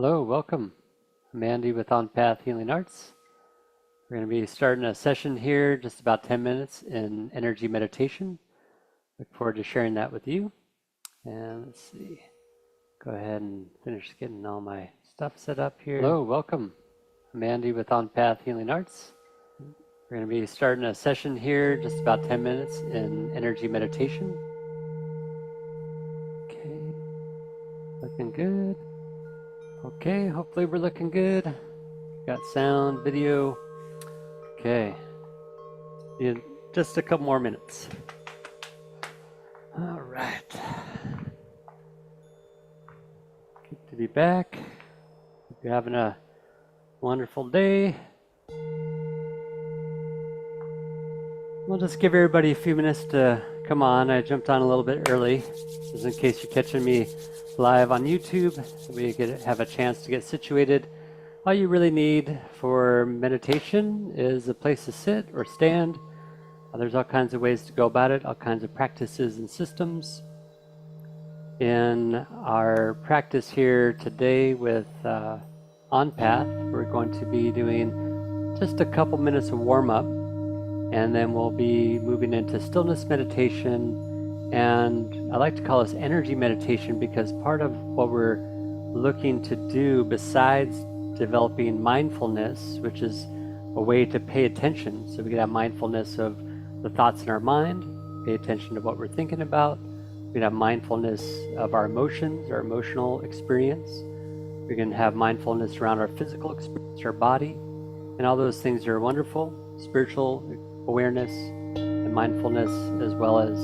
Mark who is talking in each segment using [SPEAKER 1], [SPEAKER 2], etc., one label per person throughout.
[SPEAKER 1] Hello, welcome. I'm Andy with On Path Healing Arts. We're going to be starting a session here, just about 10 minutes in energy meditation. Look forward to sharing that with you. And let's see, go ahead and finish getting all my stuff set up here. Hello, welcome. I'm Andy with On Path Healing Arts. We're going to be starting a session here, just about 10 minutes in energy meditation. Okay, looking good. Okay, hopefully we're looking good. Got sound, video. Okay, just a couple more minutes. All right. Good to be back. Hope you're having a wonderful day. We'll just give everybody a few minutes to come on. I jumped on a little bit early, just in case you're catching me live on YouTube, so we could have a chance to get situated. All you really need for meditation is a place to sit or stand. There's all kinds of ways to go about it, all kinds of practices and systems. In our practice here today with On Path, we're going to be doing just a couple minutes of warm-up, and then we'll be moving into stillness meditation. And I like to call this energy meditation because part of what we're looking to do, besides developing mindfulness, which is a way to pay attention, so we can have mindfulness of the thoughts in our mind, pay attention to what we're thinking about. We can have mindfulness of our emotions, our emotional experience. We can have mindfulness around our physical experience, our body, and all those things are wonderful. Spiritual awareness and mindfulness, as well as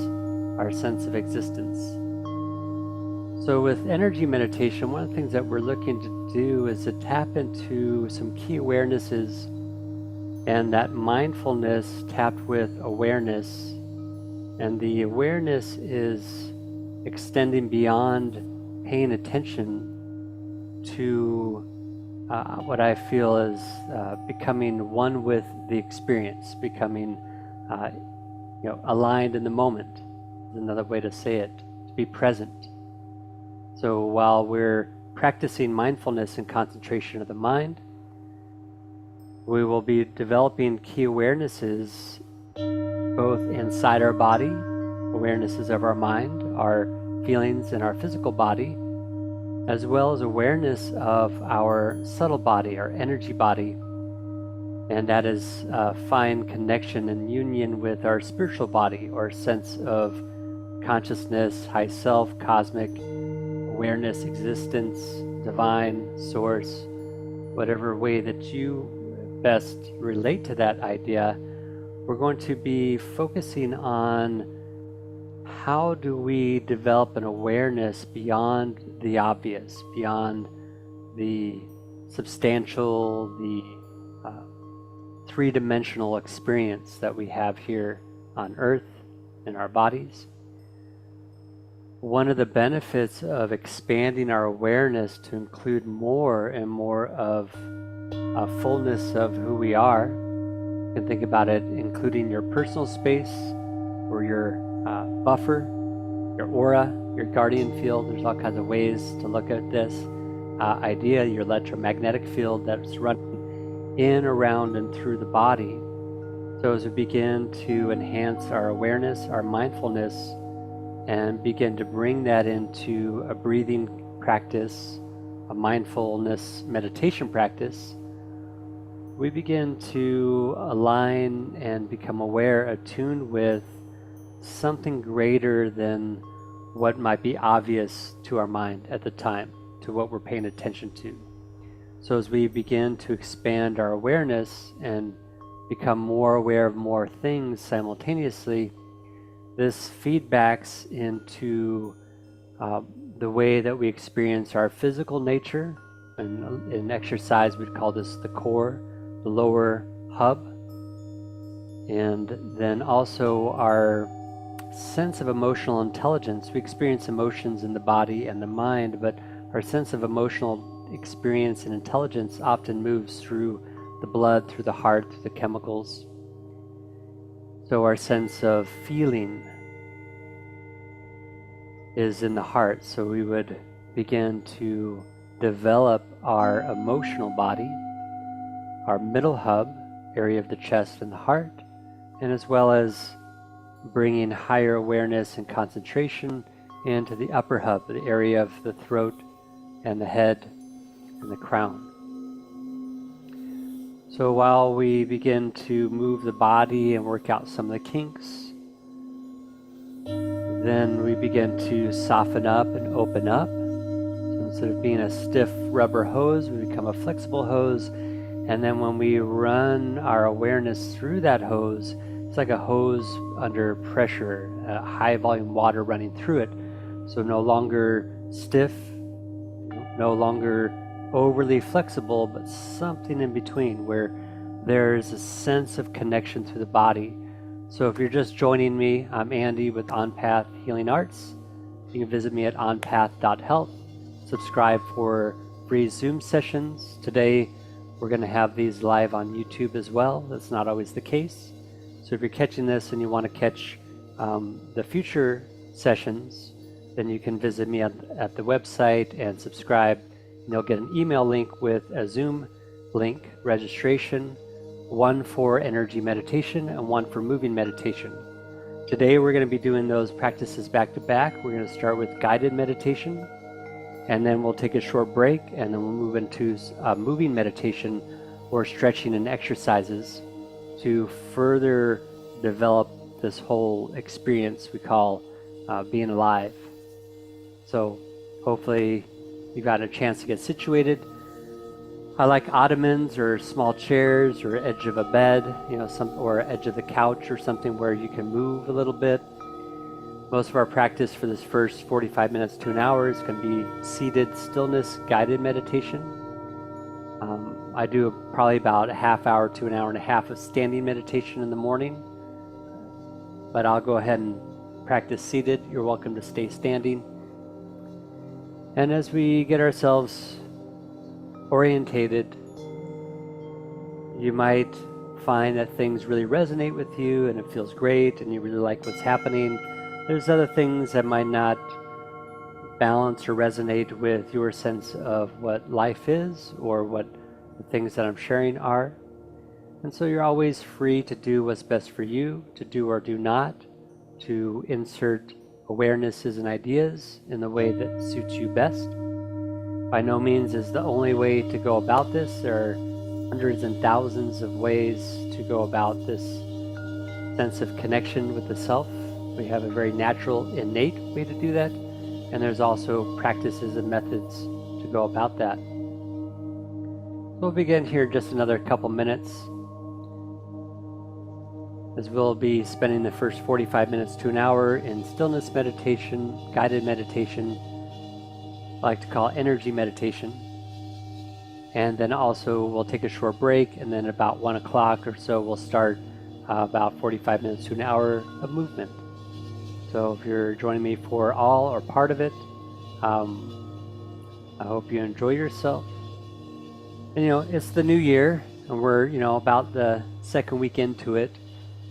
[SPEAKER 1] our sense of existence. So with energy meditation, one of the things that we're looking to do is to tap into some key awarenesses, and that mindfulness tapped with awareness. And the awareness is extending beyond paying attention to what I feel is becoming one with the experience, becoming aligned in the moment. Is another way to say it, to be present. So while we're practicing mindfulness and concentration of the mind, we will be developing key awarenesses both inside our body, awarenesses of our mind, our feelings in our physical body, as well as awareness of our subtle body, our energy body. And that is a fine connection and union with our spiritual body, or sense of consciousness, high self, cosmic awareness, existence, divine, source, whatever way that you best relate to that idea. We're going to be focusing on how do we develop an awareness beyond the obvious, beyond the substantial, the three-dimensional experience that we have here on Earth in our bodies. One of the benefits of expanding our awareness to include more and more of a fullness of who we are, you can think about it including your personal space or your buffer, your aura, your guardian field. There's all kinds of ways to look at this idea, your electromagnetic field that's running in, around, and through the body. So as we begin to enhance our awareness, our mindfulness, and begin to bring that into a breathing practice, a mindfulness meditation practice, we begin to align and become aware, attuned with something greater than what might be obvious to our mind at the time, to what we're paying attention to. So as we begin to expand our awareness and become more aware of more things simultaneously, this feedbacks into the way that we experience our physical nature. And in exercise, we'd call this the core, the lower hub. And then also our sense of emotional intelligence. We experience emotions in the body and the mind, but our sense of emotional experience and intelligence often moves through the blood, through the heart, through the chemicals. So our sense of feeling is in the heart. So we would begin to develop our emotional body, our middle hub, area of the chest and the heart, and as well as bringing higher awareness and concentration into the upper hub, the area of the throat and the head and the crown. So while we begin to move the body and work out some of the kinks, then we begin to soften up and open up. So instead of being a stiff rubber hose, we become a flexible hose. And then when we run our awareness through that hose, it's like a hose under pressure, high volume water running through it. So no longer stiff, no longer overly flexible, but something in between where there's a sense of connection to the body. So if you're just joining me, I'm Andy with On Path Healing Arts. You can visit me at onpath.health. Subscribe for free Zoom sessions. Today, we're going to have these live on YouTube as well. That's not always the case. So if you're catching this and you want to catch the future sessions, then you can visit me at the website and subscribe. And you'll get an email link with a Zoom link registration, one for energy meditation and one for moving meditation. Today we're going to be doing those practices back to back. We're going to start with guided meditation, and then we'll take a short break, and then we'll move into moving meditation or stretching and exercises to further develop this whole experience we call being alive. So hopefully you've got a chance to get situated. I like ottomans or small chairs or edge of a bed, or edge of the couch or something where you can move a little bit. Most of our practice for this first 45 minutes to an hour is going to be seated stillness guided meditation. I do probably about a half hour to an hour and a half of standing meditation in the morning, but I'll go ahead and practice seated. You're welcome to stay standing. And as we get ourselves orientated, you might find that things really resonate with you and it feels great and you really like what's happening. There's other things that might not balance or resonate with your sense of what life is or what the things that I'm sharing are. And so you're always free to do what's best for you, to do or do not, to insert awarenesses and ideas in the way that suits you best. By no means is the only way to go about this. There are hundreds and thousands of ways to go about this sense of connection with the self. We have a very natural, innate way to do that, and there's also practices and methods to go about that. We'll begin here just another couple minutes, as we'll be spending the first 45 minutes to an hour in stillness meditation, guided meditation, I like to call energy meditation. And then also we'll take a short break, and then about 1 o'clock or so we'll start about 45 minutes to an hour of movement. So if you're joining me for all or part of it, I hope you enjoy yourself. And it's the new year, and we're about the second week into it.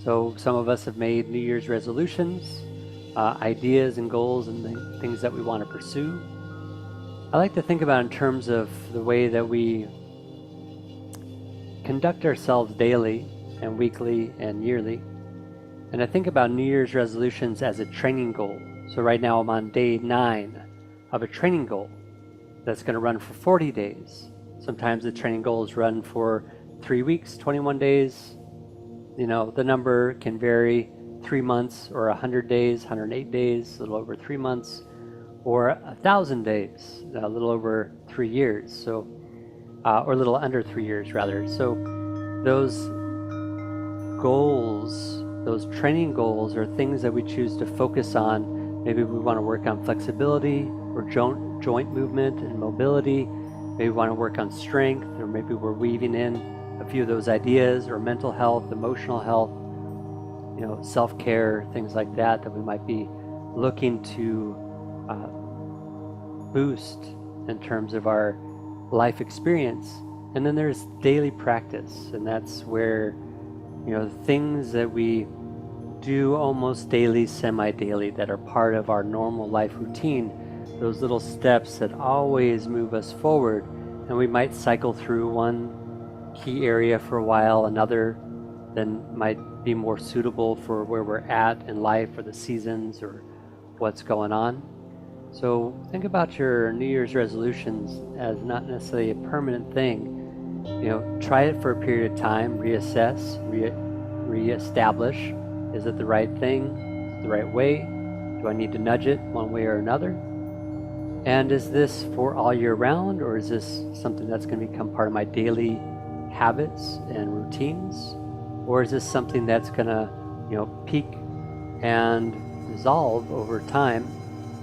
[SPEAKER 1] So some of us have made New Year's resolutions, ideas and goals and the things that we want to pursue. I like to think about in terms of the way that we conduct ourselves daily and weekly and yearly. And I think about New Year's resolutions as a training goal. So right now I'm on day 9 of a training goal that's going to run for 40 days. Sometimes the training goals run for 3 weeks, 21 days. The number can vary, 3 months or 100 days, 108 days, a little over 3 months, or 1,000 days, a little over 3 years. So, or a little under 3 years rather. So those goals, those training goals are things that we choose to focus on. Maybe we want to work on flexibility or joint movement and mobility. Maybe we want to work on strength, or maybe we're weaving in a few of those ideas, or mental health, emotional health, self-care, things like that we might be looking to boost in terms of our life experience. And then there's daily practice, and that's where things that we do almost daily, semi-daily, that are part of our normal life routine, those little steps that always move us forward. And we might cycle through one key area for a while, another then might be more suitable for where we're at in life or the seasons or what's going on. So think about your New Year's resolutions as not necessarily a permanent thing. Try it for a period of time, reassess, reestablish. Is it the right thing? Is it the right way? Do I need to nudge it one way or another? And is this for all year round, or is this something that's going to become part of my daily habits and routines? Or is this something that's going to, peak and dissolve over time,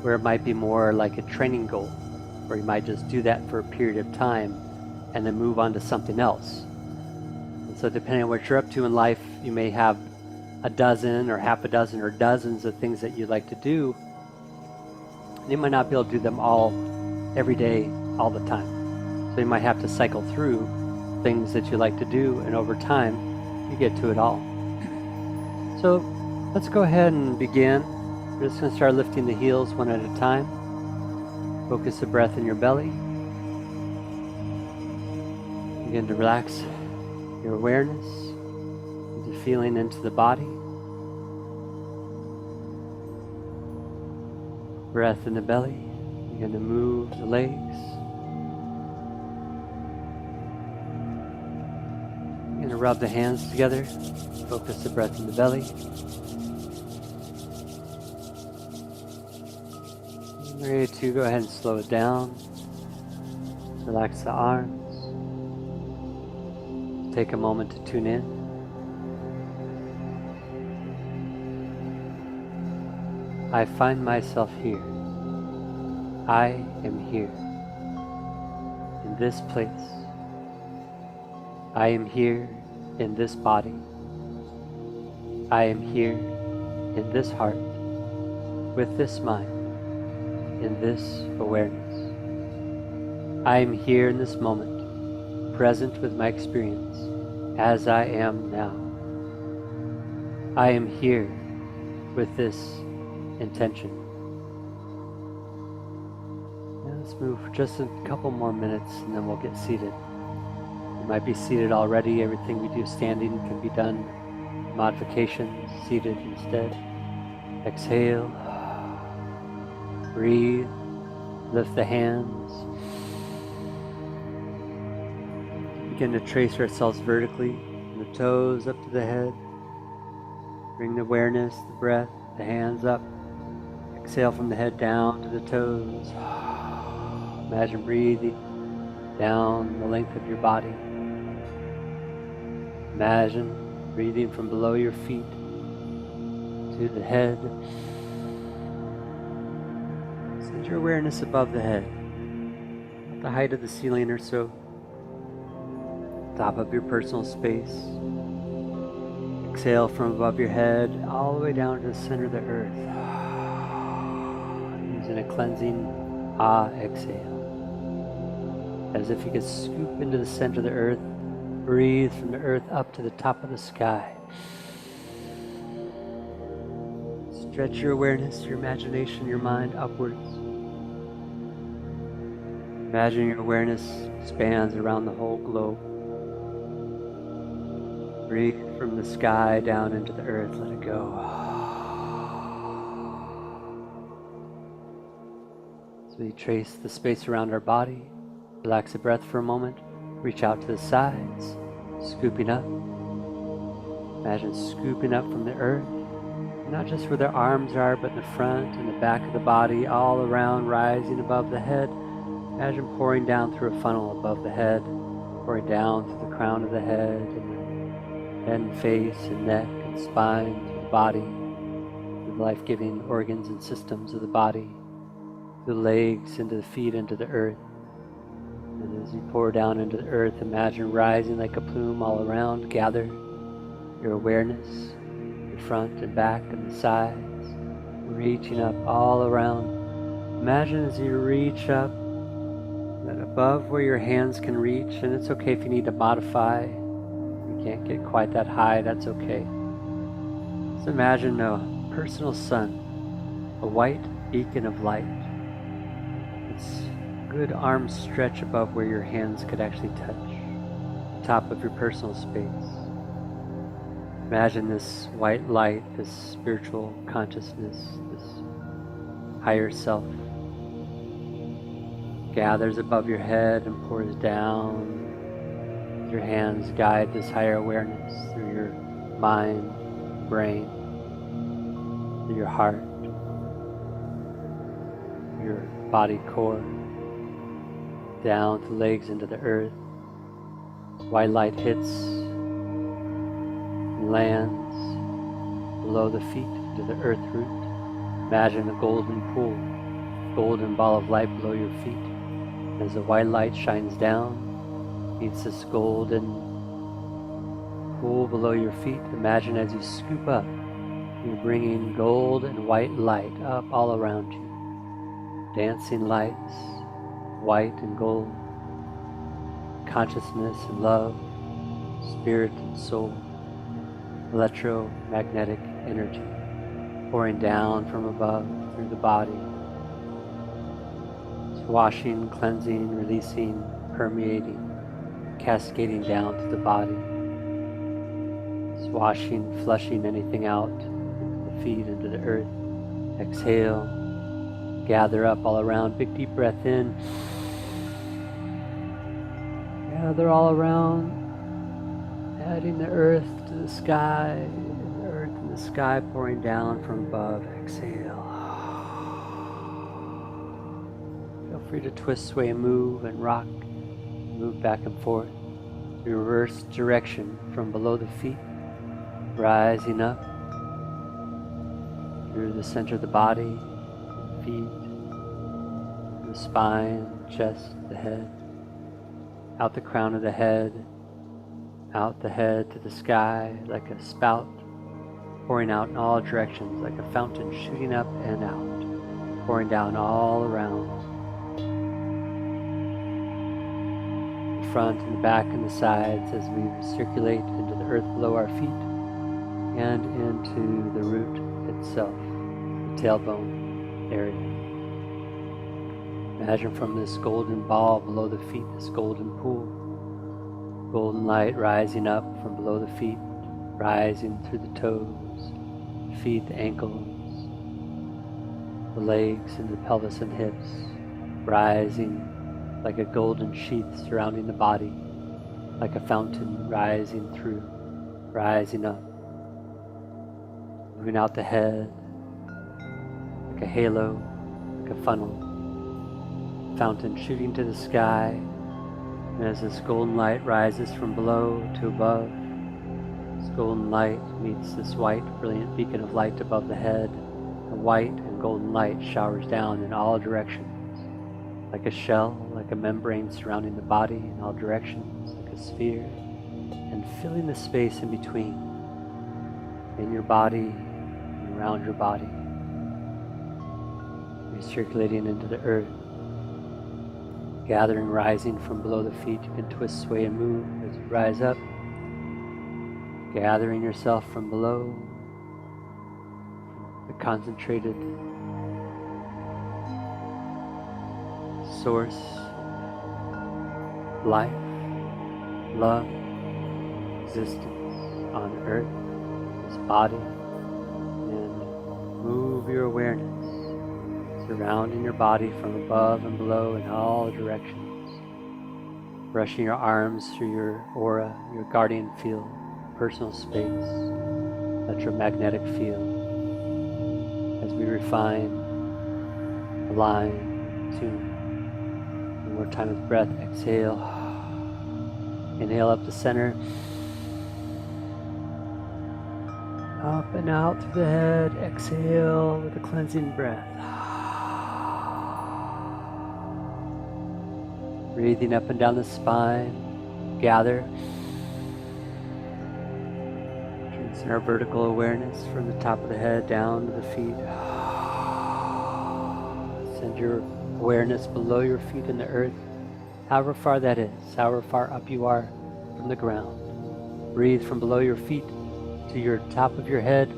[SPEAKER 1] where it might be more like a training goal, where you might just do that for a period of time and then move on to something else. And so depending on what you're up to in life, you may have a dozen or half a dozen or dozens of things that you'd like to do. And you might not be able to do them all every day, all the time. So you might have to cycle through things that you like to do, and over time, you get to it all. So let's go ahead and begin. We're just going to start lifting the heels one at a time. Focus the breath in your belly. Begin to relax your awareness into feeling into the body. Breath in the belly. Begin to move the legs. Begin to rub the hands together. Focus the breath in the belly. Ready to go ahead and slow it down. Relax the arms. Take a moment to tune in. I find myself here. I am here. In this place. I am here in this body. I am here in this heart, with this mind, in this awareness. I am here in this moment, present with my experience, as I am now. I am here with this intention. Now let's move for just a couple more minutes and then we'll get seated. You might be seated already. Everything we do standing can be done. Modifications, seated instead. Exhale. Breathe. Lift the hands. Begin to trace ourselves vertically from the toes up to the head. Bring the awareness, the breath, the hands up. Exhale from the head down to the toes. Imagine breathing down the length of your body. Imagine breathing from below your feet to the head. Send your awareness above the head, at the height of the ceiling or so. Top of your personal space. Exhale from above your head all the way down to the center of the earth. Using a cleansing exhale. As if you could scoop into the center of the earth. Breathe from the earth up to the top of the sky. Stretch your awareness, your imagination, your mind upwards. Imagine your awareness spans around the whole globe. Breathe from the sky down into the earth. Let it go. So we trace the space around our body. Relax the breath for a moment. Reach out to the sides. Scooping up. Imagine scooping up from the earth. Not just where their arms are, but in the front and the back of the body, all around, rising above the head. Imagine pouring down through a funnel above the head, pouring down through the crown of the head, and head and face and neck and spine, through the body, through the life-giving organs and systems of the body, through the legs, into the feet, into the earth. And as you pour down into the earth, imagine rising like a plume all around. Gather your awareness, your front and back and the sides, reaching up all around. Imagine as you reach up, that above where your hands can reach, and it's okay if you need to modify. You can't get quite that high, that's okay. Just imagine a personal sun, a white beacon of light, It's a good arm stretch above where your hands could actually touch, top of your personal space. Imagine this white light, this spiritual consciousness, this higher self gathers above your head and pours down. Your hands guide this higher awareness through your mind, brain, through your heart, your body core, down to the legs into the earth. White light hits and lands below the feet into the earth root. Imagine a golden pool, golden ball of light below your feet. As the white light shines down, meets this golden pool below your feet. Imagine as you scoop up, you're bringing gold and white light up all around you. Dancing lights, white and gold, consciousness and love, spirit and soul, electromagnetic energy pouring down from above through the body. It's washing, cleansing, releasing, permeating, cascading down to the body. It's washing, flushing anything out, into the feet, into the earth. Exhale, gather up all around. Big deep breath in. Gather all around, adding the earth to the sky, the earth and the sky pouring down from above. Exhale. Feel free to twist, sway, and move and rock. Move back and forth. Reverse direction from below the feet, rising up through the center of the body, feet, the spine, chest, the head, out the crown of the head, out the head to the sky like a spout, pouring out in all directions like a fountain shooting up and out, pouring down all around. The front and the back and the sides as we circulate into the earth below our feet and into the root itself, the tailbone area. Imagine from this golden ball below the feet, this golden pool, golden light rising up from below the feet, rising through the toes, feet, the ankles, the legs and the pelvis and hips, rising like a golden sheath surrounding the body, like a fountain rising through, rising up, moving out the head, like a halo, like a funnel, fountain shooting to the sky. And as this golden light rises from below to above, this golden light meets this white, brilliant beacon of light above the head. The white and golden light showers down in all directions, like a shell, like a membrane surrounding the body in all directions, like a sphere, and filling the space in between, in your body and around your body, recirculating into the earth. Gathering, rising from below the feet. You can twist, sway, and move as you rise up. Gathering yourself from below, the concentrated source, life, love, existence on earth, this body, and move your awareness surrounding your body from above and below in all directions, brushing your arms through your aura, your guardian field, personal space, electromagnetic field, as we refine, align, tune. One more time with breath. Exhale. Inhale up the center, up and out through the head. Exhale with a cleansing breath. Breathing up and down the spine. Gather. Transcend our vertical awareness from the top of the head down to the feet. Send your awareness below your feet in the earth, however far that is, however far up you are from the ground. Breathe from below your feet to your top of your head.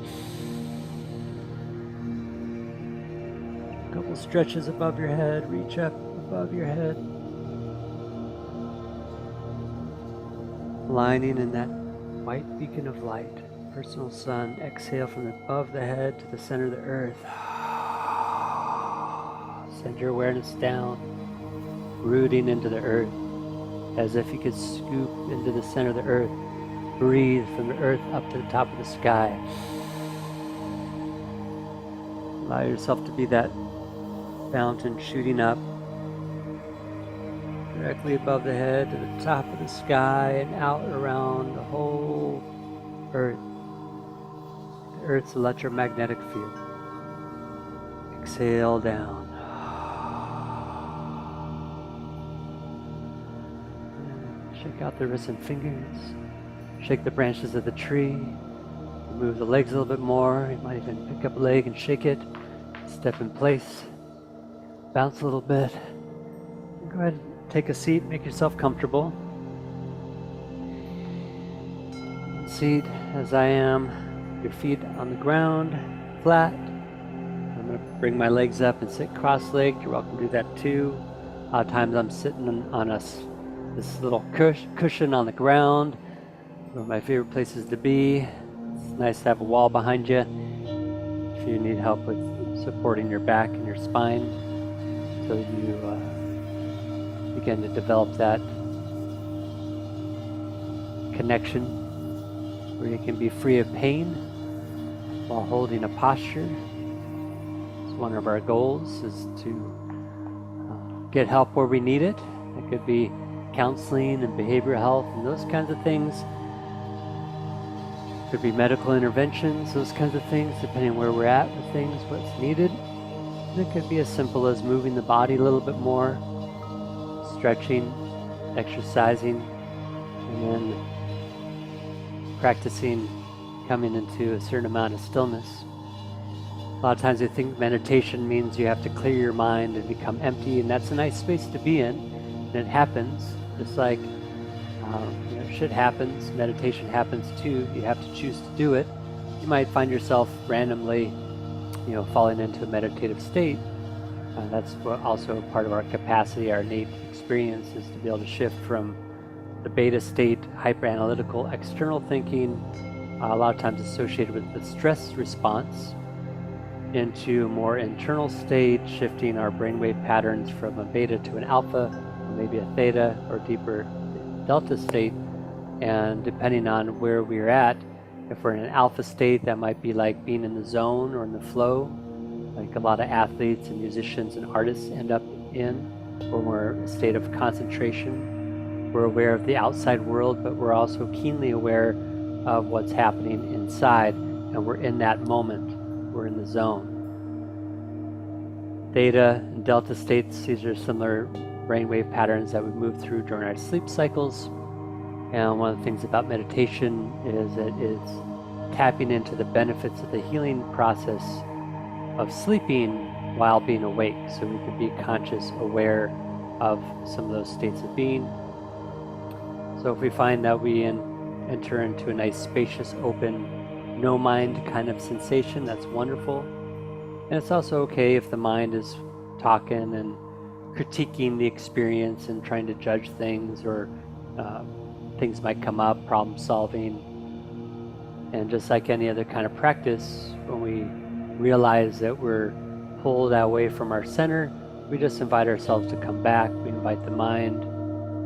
[SPEAKER 1] A couple stretches above your head, reach up above your head. Aligning in that white beacon of light, personal sun. Exhale from above the head to the center of the earth. Send your awareness down, rooting into the earth, as if you could scoop into the center of the earth. Breathe from the earth up to the top of the sky. Allow yourself to be that fountain shooting up directly above the head to the top of the sky and out around the whole earth. The earth's electromagnetic field. Exhale down. Shake out the wrists and fingers. Shake the branches of the tree. Move the legs a little bit more. You might even pick up a leg and shake it. Step in place. Bounce a little bit. Go ahead and take a seat. Make yourself comfortable. Seat as I am. Your feet on the ground, flat. I'm going to bring my legs up and sit cross-legged. You're welcome to do that too. A lot of times I'm sitting on this little cushion on the ground. One of my favorite places to be. It's nice to have a wall behind you if you need help with supporting your back and your spine, so you begin to develop that connection where you can be free of pain while holding a posture. It's one of our goals is to get help where we need it. It could be counseling and behavioral health and those kinds of things. Could be medical interventions, those kinds of things, depending on where we're at with things, what's needed. And it could be as simple as moving the body a little bit more, stretching, exercising, and then practicing coming into a certain amount of stillness. A lot of times I think meditation means you have to clear your mind and become empty, and that's a nice space to be in, and it happens, just like shit happens, meditation happens too. You have to choose to do it. You might find yourself randomly, falling into a meditative state. That's also part of our capacity, our innate experience, is to be able to shift from the beta state, hyper-analytical, external thinking, a lot of times associated with the stress response, into a more internal state, shifting our brainwave patterns from a beta to an alpha, or maybe a theta or deeper delta state. And depending on where we're at, if we're in an alpha state, that might be like being in the zone or in the flow, like a lot of athletes and musicians and artists end up in, or we're in a state of concentration. We're aware of the outside world, but we're also keenly aware of what's happening inside, and we're in that moment. We're in the zone. Theta and delta states, these are similar brainwave patterns that we move through during our sleep cycles. And one of the things about meditation is it is tapping into the benefits of the healing process of sleeping while being awake, so we can be conscious, aware of some of those states of being. So if we find that we enter into a nice, spacious, open, no mind kind of sensation, that's wonderful. And it's also okay if the mind is talking and critiquing the experience and trying to judge things, or things might come up, problem solving. And just like any other kind of practice, when we realize that we're pulled away from our center, we just invite ourselves to come back. We invite the mind,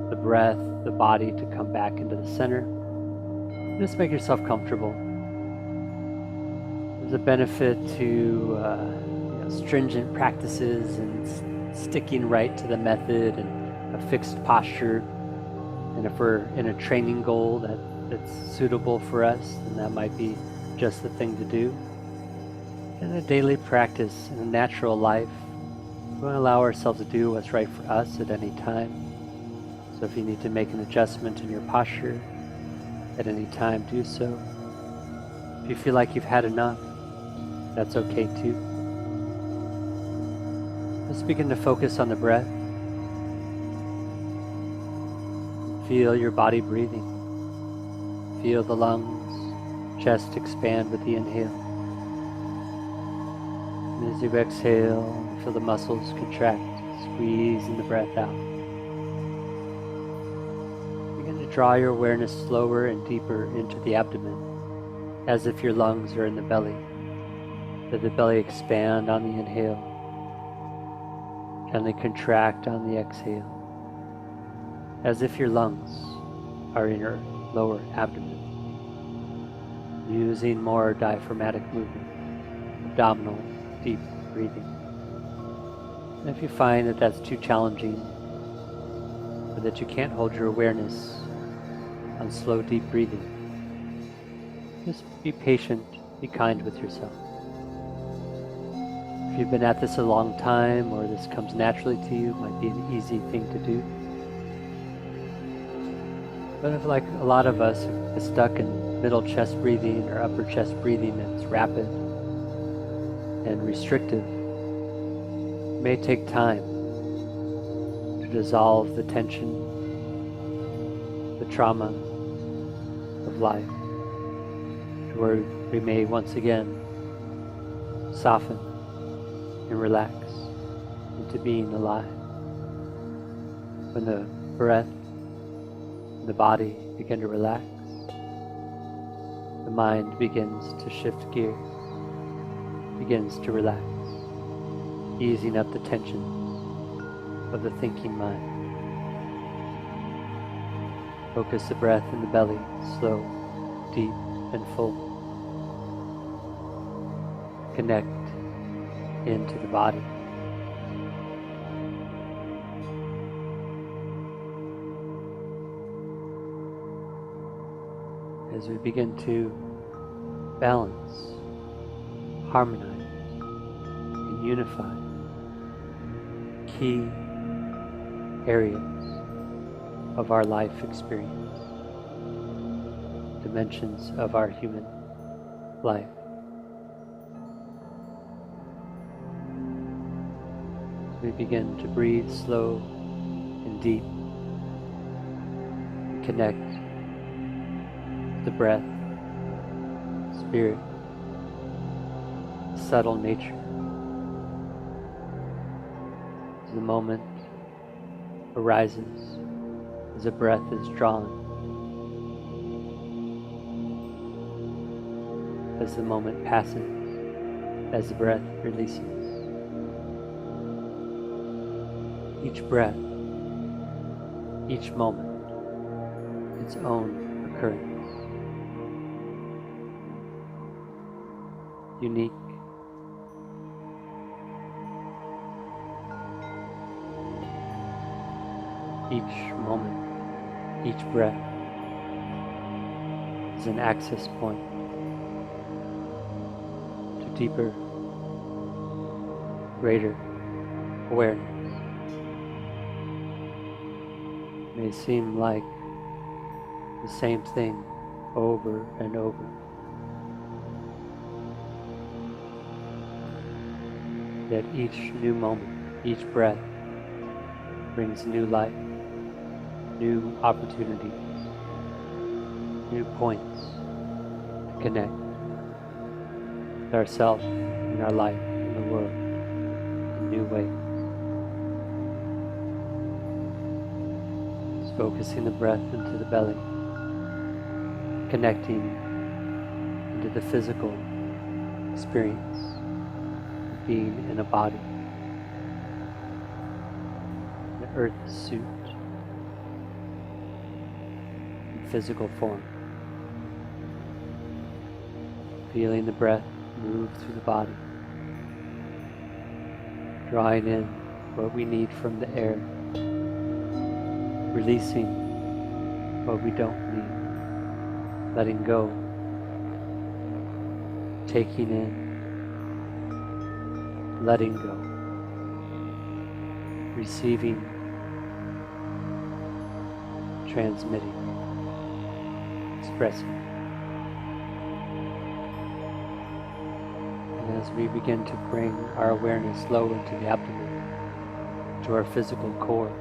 [SPEAKER 1] the breath, the body to come back into the center. Just make yourself comfortable. There's a benefit to stringent practices and sticking right to the method and a fixed posture. And if we're in a training goal that's suitable for us, then that might be just the thing to do. In a daily practice, in a natural life, we want to allow ourselves to do what's right for us at any time. So if you need to make an adjustment in your posture at any time, do so. If you feel like you've had enough, that's okay too. Let's begin to focus on the breath. Feel your body breathing. Feel the lungs, chest expand with the inhale. And as you exhale, Feel the muscles contract, squeezing the breath out. Begin to draw your awareness slower and deeper into the abdomen, as if your lungs are in the belly. Let the belly expand on the inhale, gently contract on the exhale, as if your lungs are in your lower abdomen. Using more diaphragmatic movement, abdominal, deep breathing. And if you find that that's too challenging, or that you can't hold your awareness on slow, deep breathing, just be patient, be kind with yourself. If you've been at this a long time, or this comes naturally to you, it might be an easy thing to do. But if, like a lot of us, are stuck in middle chest breathing or upper chest breathing that's rapid and restrictive, it may take time to dissolve the tension, the trauma of life, to where we may once again soften and relax into being alive. When the breath and the body begin to relax, the mind begins to shift gears, begins to relax, easing up the tensions of the thinking mind. Focus the breath in the belly, slow, deep, and full. Connect into the body. As we begin to balance, harmonize, and unify key areas of our life experience, dimensions of our human life. As we begin to breathe slow and deep, and connect the breath, spirit, subtle nature. As the moment arises, as a breath is drawn, as the moment passes, as the breath releases. Each breath, each moment, its own occurrence. Unique. Each moment, each breath is an access point to deeper, greater awareness. It may seem like the same thing over and over. Yet each new moment, each breath brings new light, new opportunities, new points to connect with ourselves and our life in the world in new ways. Just focusing the breath into the belly, connecting into the physical experience being in a body, an earth suit, in physical form. Feeling the breath move through the body, drawing in what we need from the air, releasing what we don't need, letting go, taking in, letting go, receiving, transmitting, expressing. And as we begin to bring our awareness low into the abdomen, to our physical core,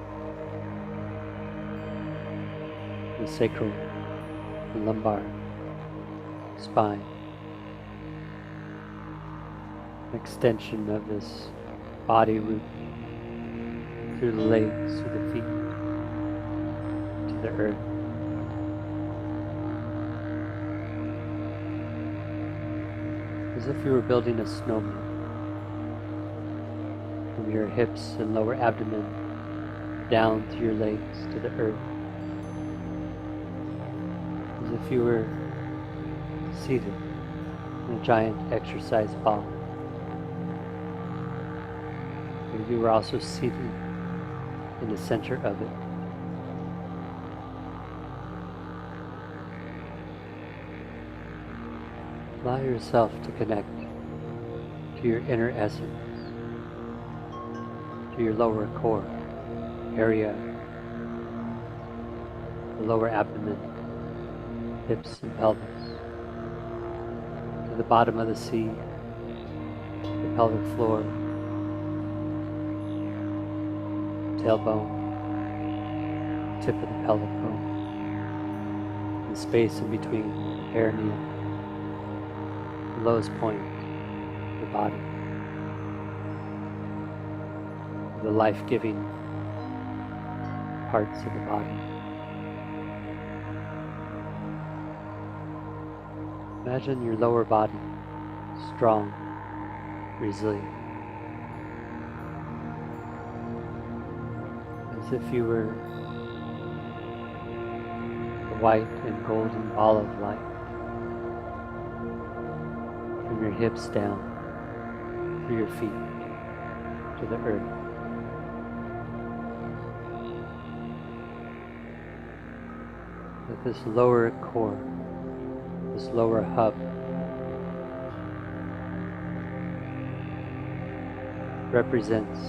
[SPEAKER 1] the sacral, the lumbar, spine, extension of this body root through the legs, to the feet, to the earth. As if you were building a snowman. From your hips and lower abdomen down through your legs to the earth. As if you were seated in a giant exercise ball. And you were also seated in the center of it. Allow yourself to connect to your inner essence, to your lower core area, the lower abdomen, hips and pelvis, to the bottom of the seat, the pelvic floor, tailbone, tip of the pelvic bone, the space in between the perineum, the lowest point of the body, the life-giving parts of the body. Imagine your lower body strong, resilient, as if you were a white and golden ball of light from your hips down through your feet to the earth. That this lower core, this lower hub, represents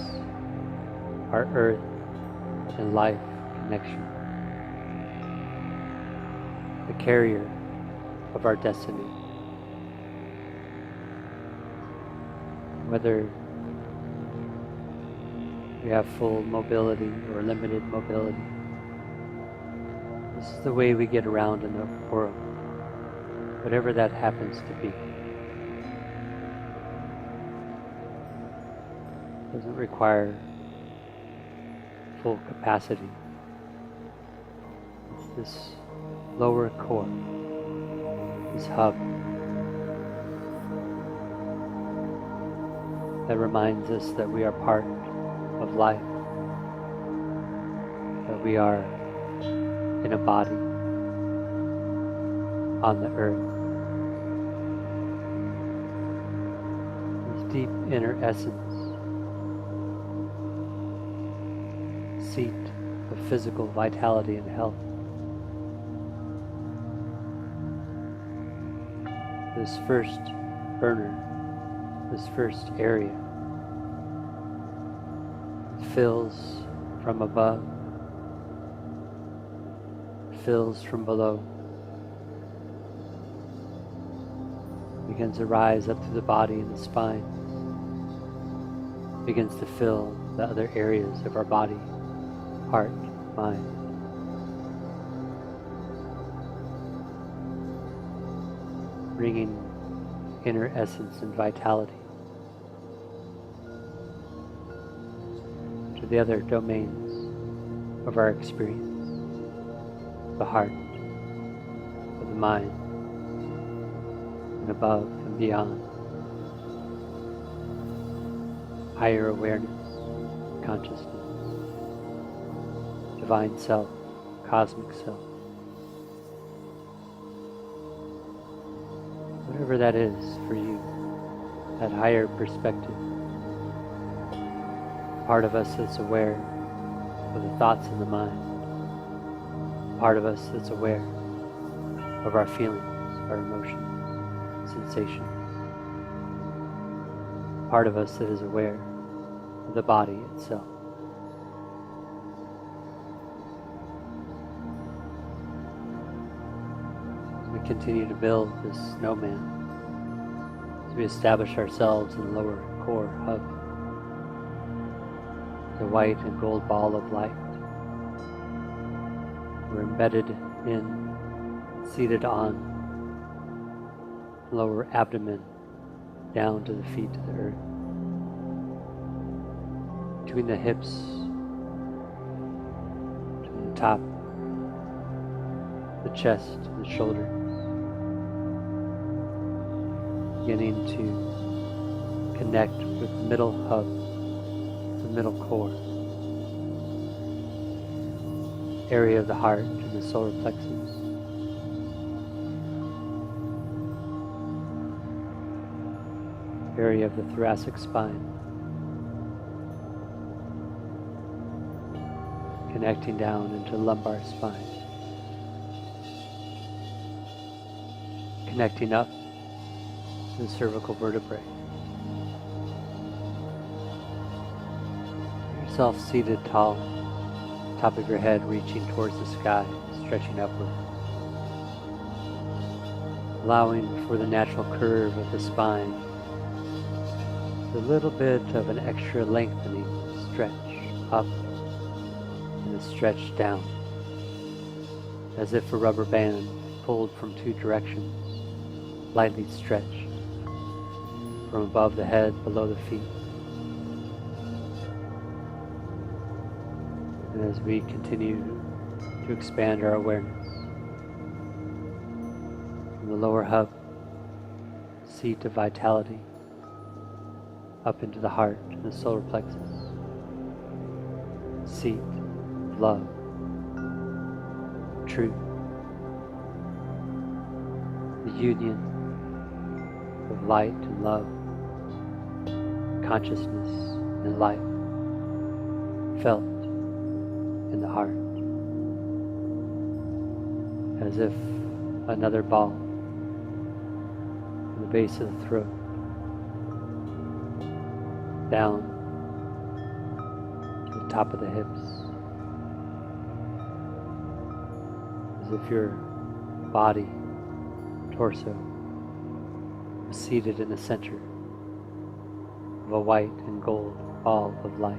[SPEAKER 1] our earth and life connection, the carrier of our destiny. Whether we have full mobility or limited mobility, this is the way we get around in the world, whatever that happens to be. It doesn't require full capacity. It's this lower core, this hub, that reminds us that we are part of life, that we are in a body on the earth. This deep inner essence, seat of physical vitality and health. This first burner, this first area, fills from above, fills from below, begins to rise up through the body and the spine, begins to fill the other areas of our body, heart, mind. Bringing inner essence and vitality to the other domains of our experience, the heart, of the mind, and above and beyond. Higher awareness, consciousness, divine self, cosmic self. Whatever that is for you, that higher perspective. Part of us that's aware of the thoughts in the mind. Part of us that's aware of our feelings, our emotions, sensations. Part of us that is aware of the body itself. As we continue to build this snowman, as we establish ourselves in the lower core hub, the white and gold ball of light. We're embedded in, seated on, lower abdomen, down to the feet of the earth. between the hips, between the top, the chest, and the shoulders, beginning to connect with the middle hub, the middle core, area of the heart and the solar plexus. Area of the thoracic spine, connecting down into lumbar spine, connecting up to the cervical vertebrae. Yourself seated tall, top of your head reaching towards the sky, stretching upward, allowing for the natural curve of the spine, a little bit of an extra lengthening stretch up and a stretch down, as if a rubber band pulled from two directions, lightly stretched from above the head, below the feet. And as we continue to expand our awareness from the lower hub, seat of vitality, up into the heart and the solar plexus, seat of love, truth, the union of light and love, consciousness and life, felt in the heart, as if another ball in the base of the throat, down to the top of the hips, as if your body, torso, was seated in the center of a white and gold ball of light,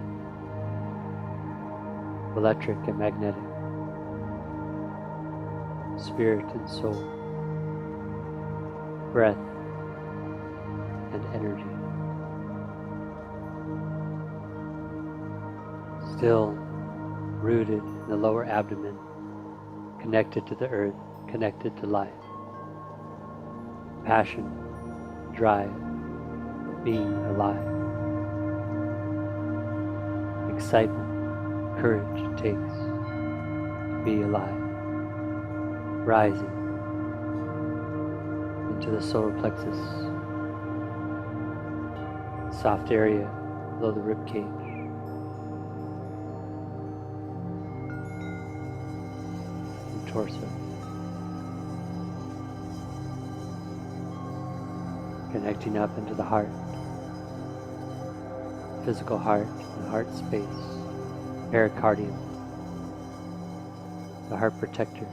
[SPEAKER 1] electric and magnetic, spirit and soul, breath and energy. Still rooted in the lower abdomen, connected to the earth, connected to life. Passion, drive, being alive. Excitement, courage it takes to be alive. Rising into the solar plexus, soft area below the rib cage. Torso, connecting up into the heart, physical heart and heart space, pericardium, the heart protector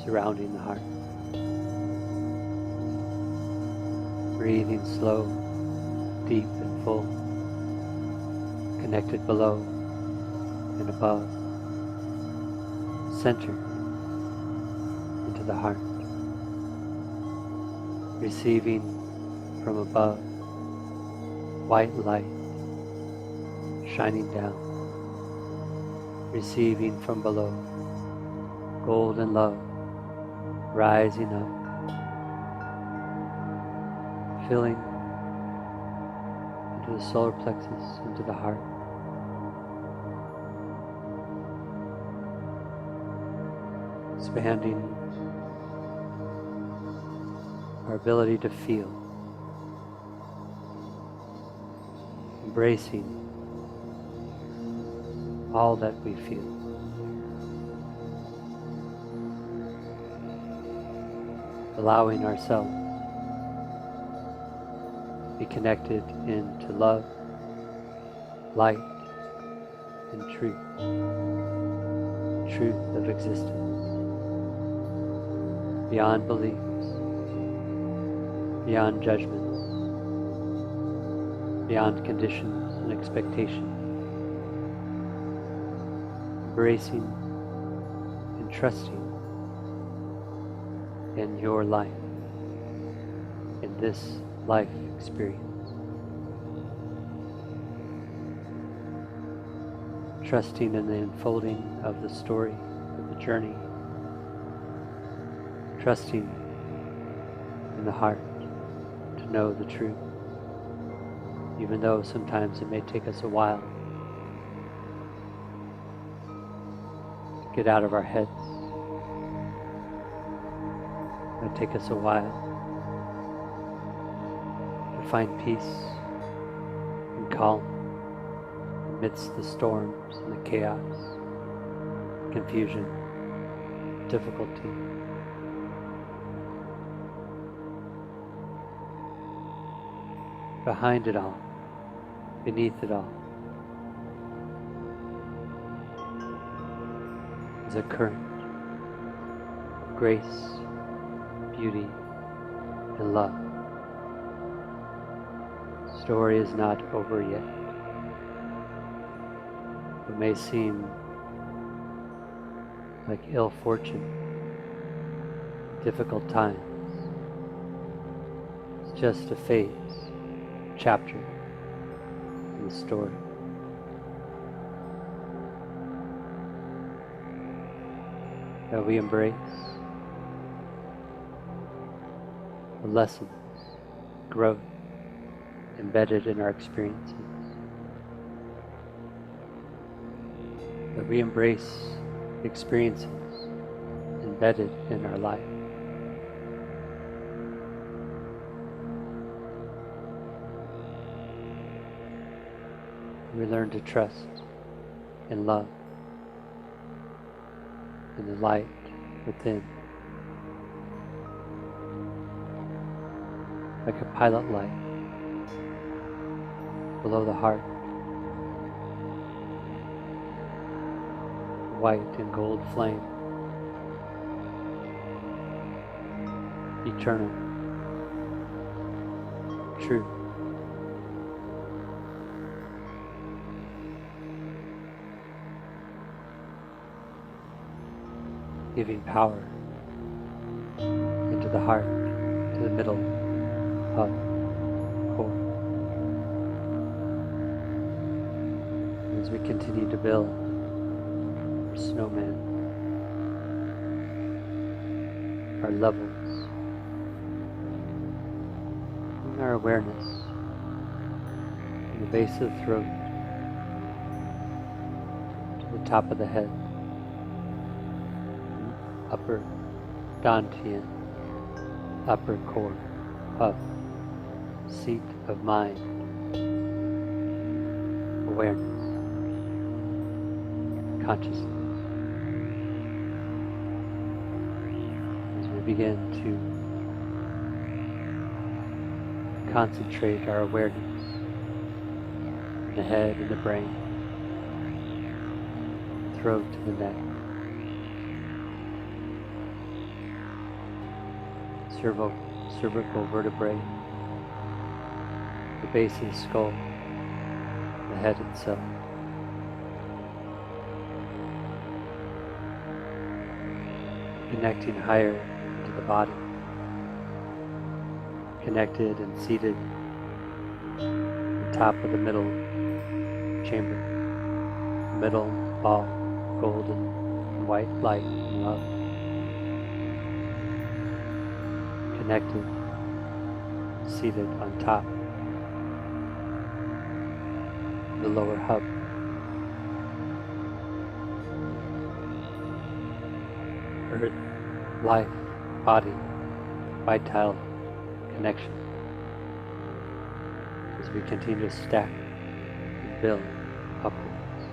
[SPEAKER 1] surrounding the heart. Breathing slow, deep and full, connected below and above, centered into the heart, receiving from above white light shining down, receiving from below golden love rising up, filling into the solar plexus, into the heart. Expanding our ability to feel, embracing all that we feel, allowing ourselves to be connected into love, light, and truth of existence, beyond beliefs, beyond judgments, beyond conditions and expectations, embracing and trusting in your life, in this life experience. trusting in the unfolding of the story, of the journey, trusting in the heart to know the truth, even though sometimes it may take us a while to get out of our heads. It may take us a while to find peace and calm amidst the storms and the chaos, confusion, difficulty. Behind it all, beneath it all, is a current of grace, beauty, and love. The story is not over yet. It may seem like ill fortune, difficult times. It's just a phase, chapter in the story. That we embrace the lessons, growth embedded in our experiences. That we embrace the experiences embedded in our life. We learn to trust and love in the light within. Like a pilot light below the heart, white and gold flame, eternal, true. Giving power into the heart, to the middle of core. As we continue to build our snowman, our levels, and our awareness from the base of the throat to the top of the head, upper dantian, upper core, hub, seat of mind, awareness, consciousness. As we begin to concentrate our awareness in the head and the brain, throat to the neck, cervical vertebrae, the base of the skull, the head itself. Connecting higher into the body, connected and seated on top of the middle chamber, the middle ball, golden and white light and love. Connected, seated on top, the lower hub. Earth, life, body, vitality, connection. As we continue to stack and build upwards.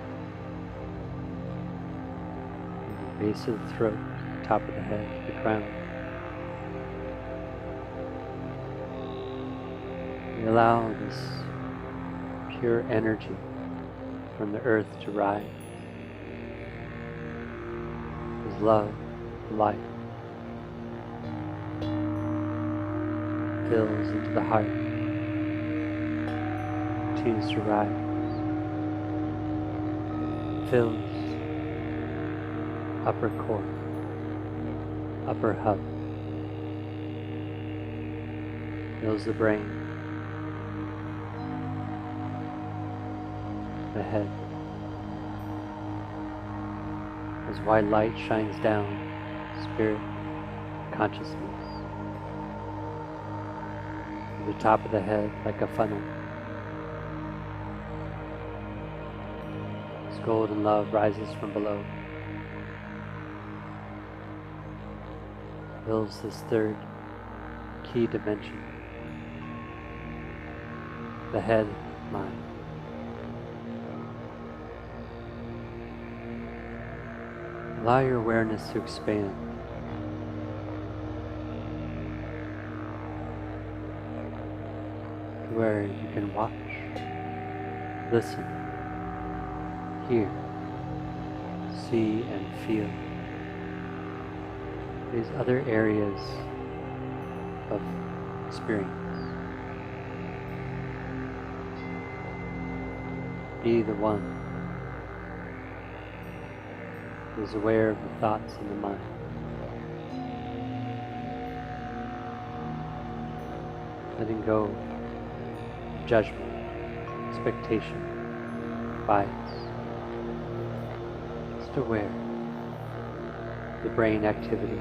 [SPEAKER 1] From the base of the throat, the top of the head, the crown. We allow this pure energy from the earth to rise. As love, light, fills into the heart, continues to rise, fills upper core, upper hub, fills the brain, the head, as white light shines down spirit, consciousness, to the top of the head like a funnel. As golden love rises from below, fills this third key dimension, the head mind. Allow your awareness to expand. To where you can watch, listen, hear, see and feel these other areas of experience. Be the one who is aware of the thoughts in the mind. Letting go of judgment, expectation, bias. Just aware of the brain activity,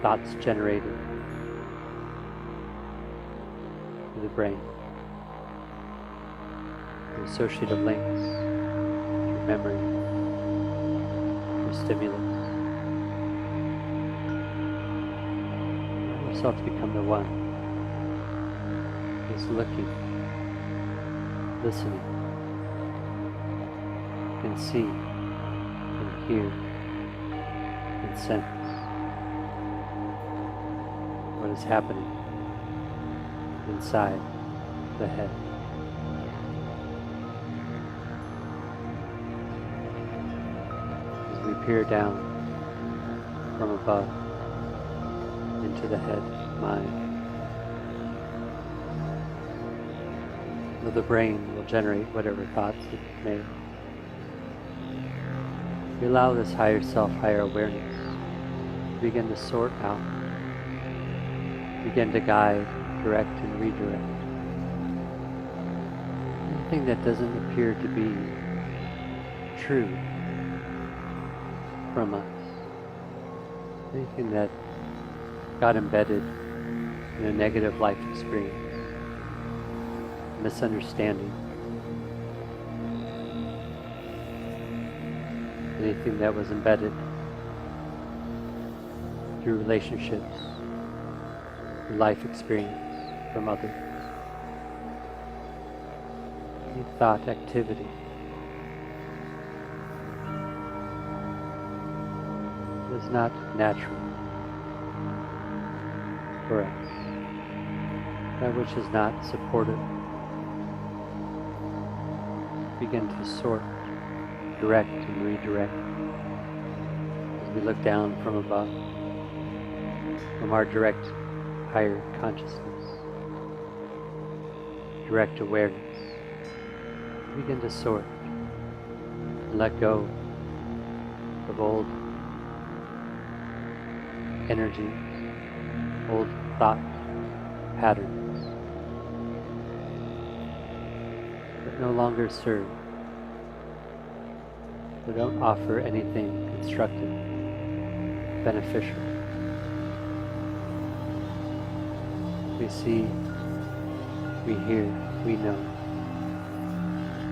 [SPEAKER 1] thoughts generated in the brain, the associative links through memory, through stimulus. Allow yourself to become the one who is looking, listening, can see, can hear, can sense what is happening inside the head. As we peer down from above into the head, mind, where the brain will generate whatever thoughts it may. We allow this higher self, higher awareness to begin to sort out, begin to guide, direct and redirect anything that doesn't appear to be true from us, anything that got embedded in a negative life experience, misunderstanding, anything that was embedded through relationships, through life experience from others. Any thought activity is not natural for us, that which is not supportive. Begin to sort, direct and redirect as we look down from above, from our direct higher consciousness, direct awareness. Begin to sort and let go of old energies, old thought patterns that no longer serve, that don't offer anything constructive, beneficial. We see, we hear, we know.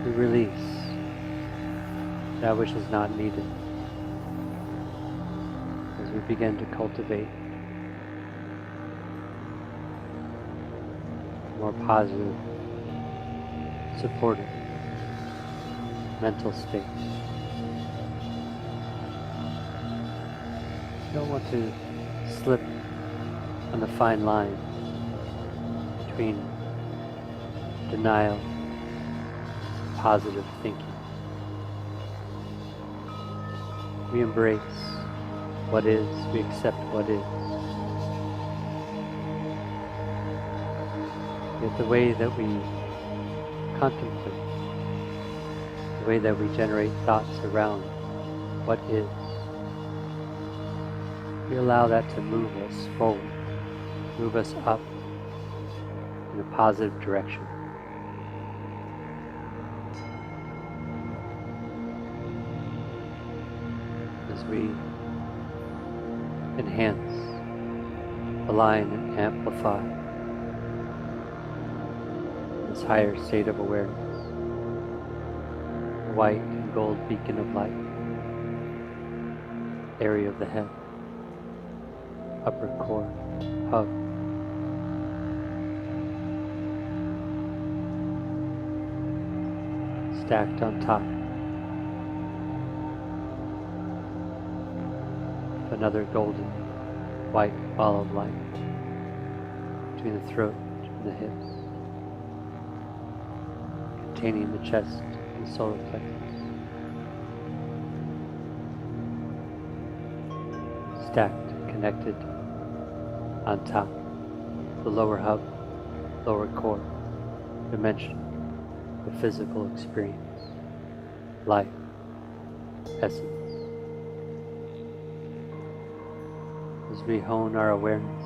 [SPEAKER 1] We release that which is not needed as we begin to cultivate more positive, supportive mental state. You don't want to slip on the fine line between denial, positive thinking. We embrace what is, we accept what is. Yet the way that we contemplate, the way that we generate thoughts around what is, we allow that to move us forward, move us up in a positive direction. as we enhance, align, and amplify this higher state of awareness, white and gold beacon of light, area of the head, upper core, hub, stacked on top of another golden white ball of light between the throat and the hips, containing the chest and solar plexus, stacked and connected on top, the lower hub, lower core, dimension, the physical experience, life, essence. As we hone our awareness,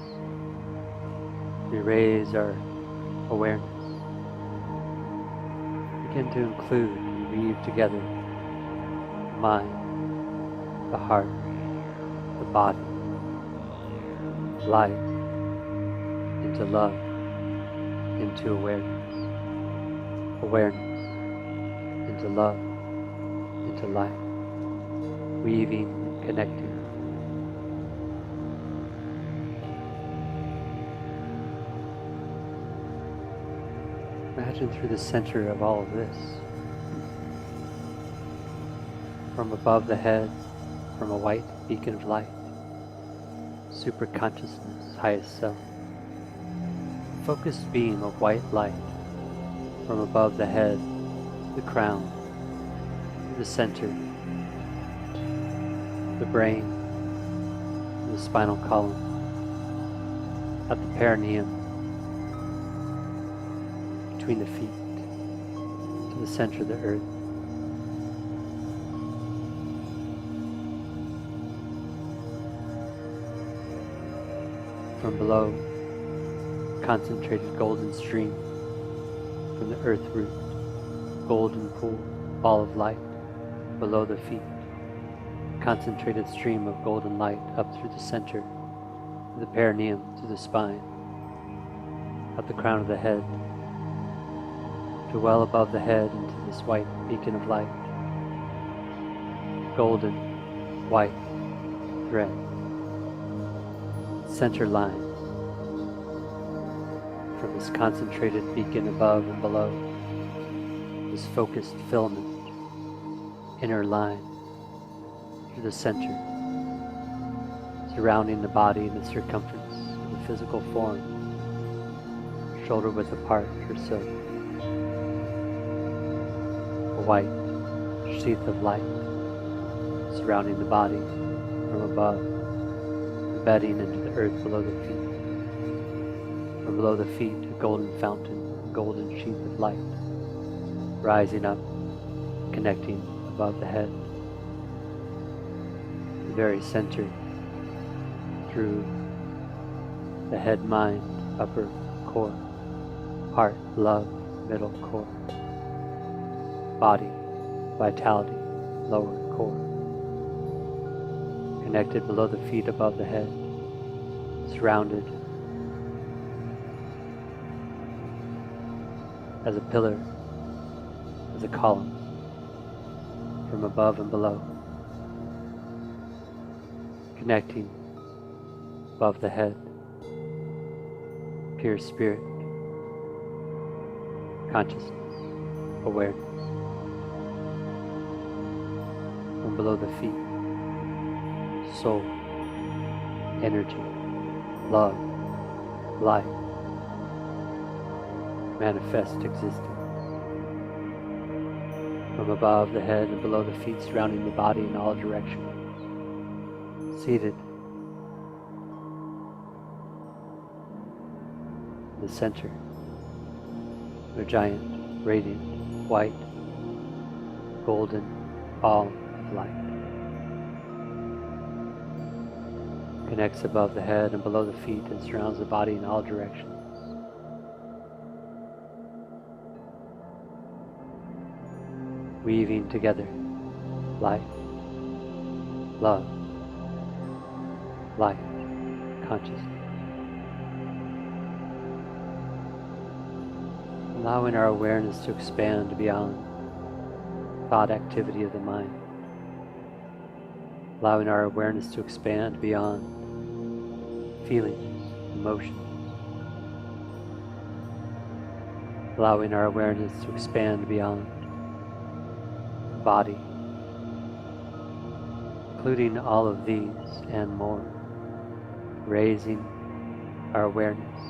[SPEAKER 1] we raise our awareness, begin to include and weave together the mind, the heart, the body, life, into love, into awareness, awareness, into love, into life, weaving and connecting. Imagine through the center of all of this, from above the head, from a white beacon of light, super consciousness, highest self, focused beam of white light from above the head, the crown, the center, the brain, the spinal column, at the perineum, between the feet, to the center of the earth. From below, concentrated golden stream from the earth root, golden pool, ball of light below the feet, concentrated stream of golden light up through the center of the perineum to the spine, up the crown of the head, to well above the head into this white beacon of light, golden, white thread, center line, from this concentrated beacon above and below, this focused filament, inner line, through the center, surrounding the body and the circumference of the physical form, shoulder width apart or so. A white sheath of light surrounding the body from above, embedding into the earth below the feet. From below the feet, a golden fountain, a golden sheath of light, rising up, connecting above the head, the very center, through the head, mind, upper core, heart, love, middle core, body, vitality, lower core, connected below the feet, above the head, surrounded as a pillar, as a column, from above and below, connecting above the head, pure spirit, consciousness, awareness, from below the feet, soul, energy, love, life, manifest existence. From above the head and below the feet, surrounding the body in all directions, seated in the center of a giant, radiant, white, golden ball of light. Connects above the head and below the feet and surrounds the body in all directions. Weaving together life, love, light, consciousness. Allowing our awareness to expand beyond thought activity of the mind. Allowing our awareness to expand beyond feelings, emotions. Allowing our awareness to expand beyond the body, including all of these and more, raising our awareness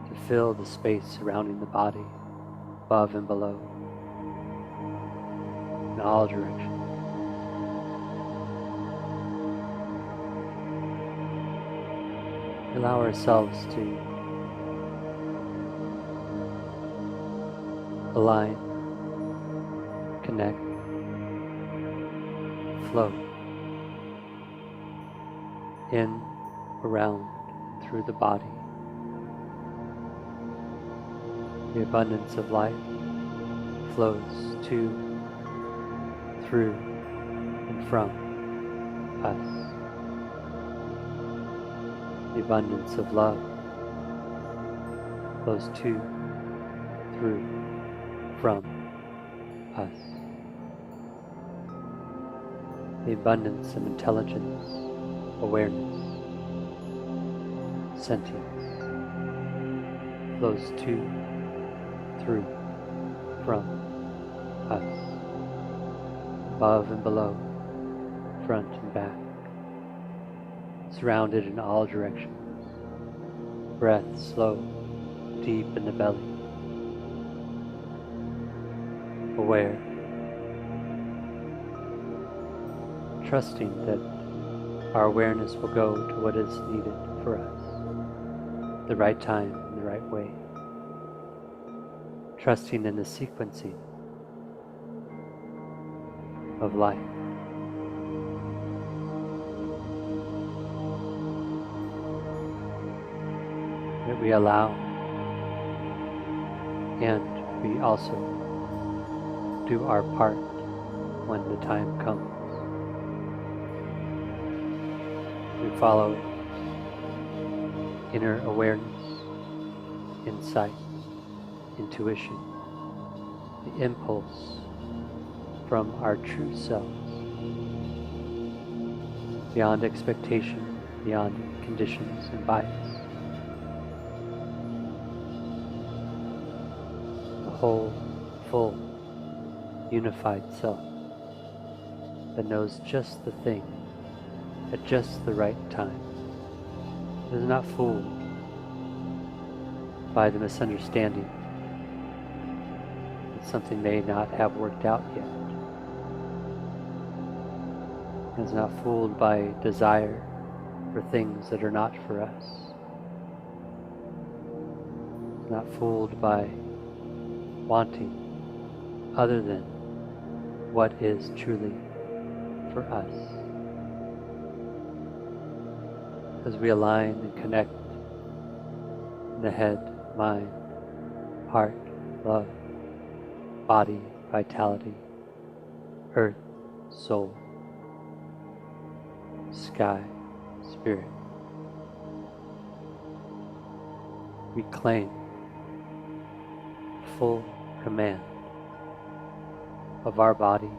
[SPEAKER 1] to fill the space surrounding the body, above and below, in all directions. Allow ourselves to align, connect, flow in, around, through the body. The abundance of light flows to, through, and from us. The abundance of love flows to, through, from us. The abundance of intelligence, awareness, sentience flows to, through, from us, above and below, front and back, surrounded in all directions. Breath slow, deep in the belly, aware, trusting that our awareness will go to what is needed for us, the right time and the right way, trusting in the sequencing of life. That we allow, and we also do our part when the time comes. We follow inner awareness, insight, intuition, the impulse from our true selves, beyond expectation, beyond conditions and bias. Whole, full, unified self that knows just the thing at just the right time, is not fooled by the misunderstanding that something may not have worked out yet, is not fooled by desire for things that are not for us, is not fooled by wanting other than what is truly for us. As we align and connect in the head, mind, heart, love, body, vitality, earth, soul, sky, spirit, we claim full command of our body,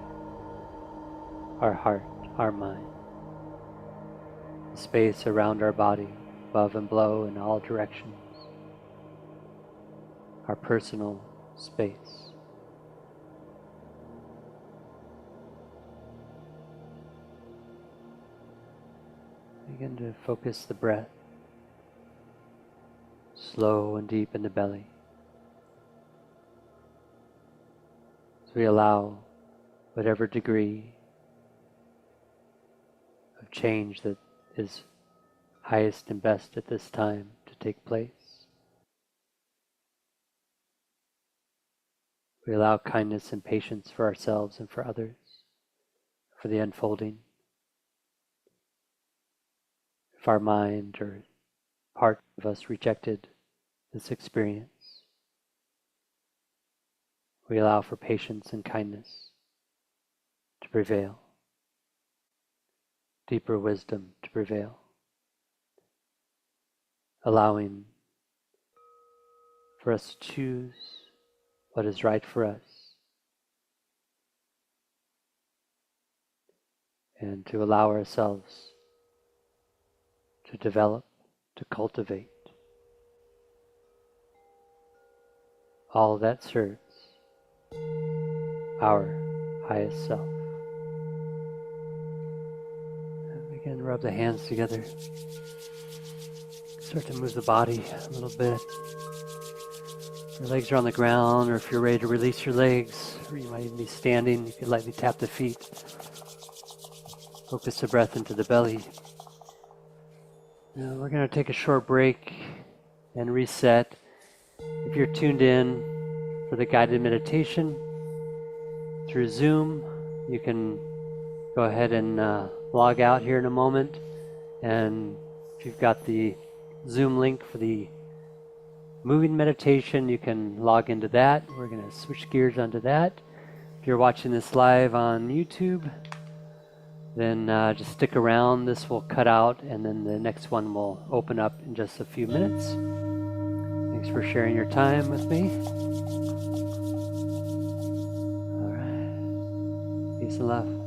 [SPEAKER 1] our heart, our mind, the space around our body, above and below in all directions, our personal space. Begin to focus the breath, slow and deep in the belly. As we allow whatever degree of change that is highest and best at this time to take place. We allow kindness and patience for ourselves and for others, for the unfolding. If our mind or part of us rejected this experience, we allow for patience and kindness to prevail. deeper wisdom to prevail, allowing for us to choose what is right for us and to allow ourselves to develop, to cultivate all that serves our highest self. And again, rub the hands together. Start to move the body a little bit. Your legs are on the ground, or if you're ready to release your legs, or you might even be standing, you could lightly tap the feet. Focus the breath into the belly. Now we're going to take a short break and reset. If you're tuned in for the guided meditation through Zoom, you can go ahead and log out here in a moment. And if you've got the Zoom link for the moving meditation, you can log into that. We're going to switch gears onto that. If you're watching this live on YouTube, then just stick around. This will cut out, and then the next one will open up in just a few minutes. Thanks for sharing your time with me. All right. Peace and love.